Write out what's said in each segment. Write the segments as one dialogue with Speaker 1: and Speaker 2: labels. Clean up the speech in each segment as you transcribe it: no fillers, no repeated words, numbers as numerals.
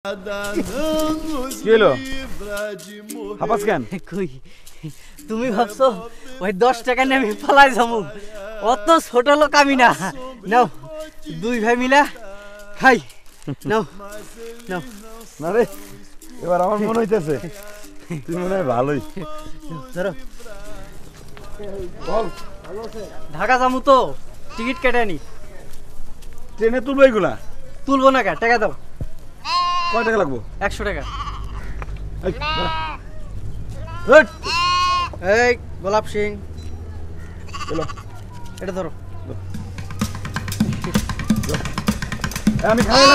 Speaker 1: তুমি ভাবছো ওই 10 টাকা নিয়ে আমি পালাই যাবো? অত ছোট লোক আমি না। নাও, দুই ভাই মিলা খাই। নাও নাও।
Speaker 2: না রে, এবার আমার মনে হইতেছে তুই মনে হয় ভালোই।
Speaker 1: ধরো, ঢাকা যাবো তো, টিকিট কেটে নি।
Speaker 2: ট্রেনে তুলবো এগুলা?
Speaker 1: তুলবো না, টাকা দাও।
Speaker 2: কয় টাকা লাগবো?
Speaker 1: 100 টাকা। এই গোলাপ সিং, এটা ধরো।
Speaker 2: আমি খাই না।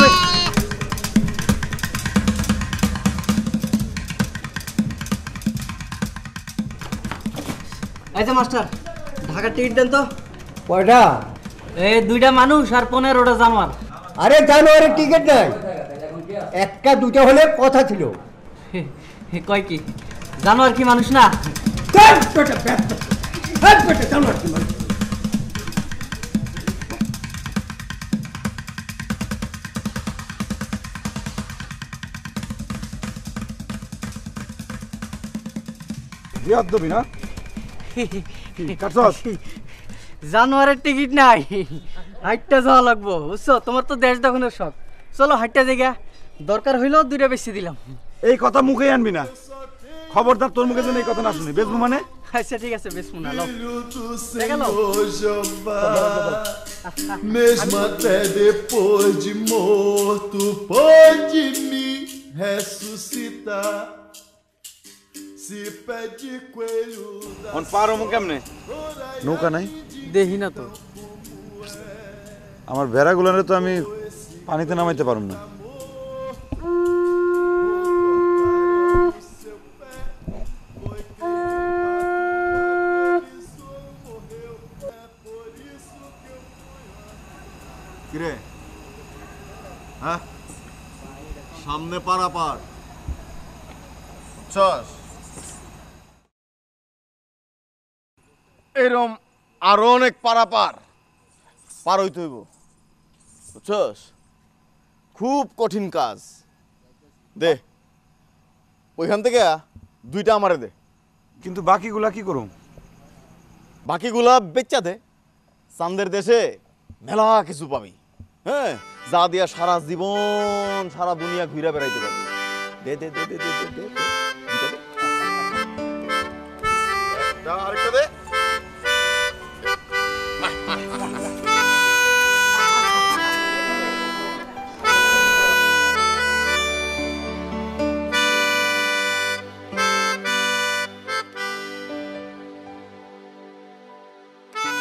Speaker 1: এই যে মাস্টার, ঢাকার টিকিট দেন তো।
Speaker 3: কয়টা?
Speaker 1: এই 2টা মানুষ আর 15টা জানোয়ার।
Speaker 3: আরে জানোয়ারের টিকিট নাই, একটা দুটা হলে কথা ছিল।
Speaker 1: কয় কি জানোয়ার কি মানুষ না? জানোয়ারের টিকিট নাই, হাইটটা যাওয়া লাগবো, বুঝছো? তোমার তো দেশ দখলের শখ। চলো হাইটটা জায়গা, দরকার হইলেও 2টা বেশি দিলাম।
Speaker 2: এই কথা মুখে আনবি না, খবরদার, তোর মুখে যেন এই কথা না শুনি। বেচবো মানে?
Speaker 1: আচ্ছা ঠিক আছে, বেচবো না।
Speaker 4: Mesmo até depois de morto, pode me ressuscitar. Se pede coelho da
Speaker 2: কেমনে? নৌকা নাই?
Speaker 1: দেখি না তো।
Speaker 2: আমার ভেড়াগুলারে তো আমি পানিতে নামাইতে পারুম না।
Speaker 4: কিরে, হ্যাঁ, সামনে পারাপার বুঝছস? এরম আরো অনেক পারাপার পার হইতে হইব, বুঝছস? খুব কঠিন কাজ। দে, ওইখান থেকে 2টা আমারে দে।
Speaker 2: কিন্তু বাকিগুলা কি করুম?
Speaker 4: বাকিগুলা বেচা দে, চান্দের দেশে মেলা কিছু পাবি। হ্যাঁ, যা দিয়া সারা জীবন সারা দুনিয়া ঘুরে বেড়াইতে পারবি। দে দে দে দে দে দে দে, আরেকটা দে।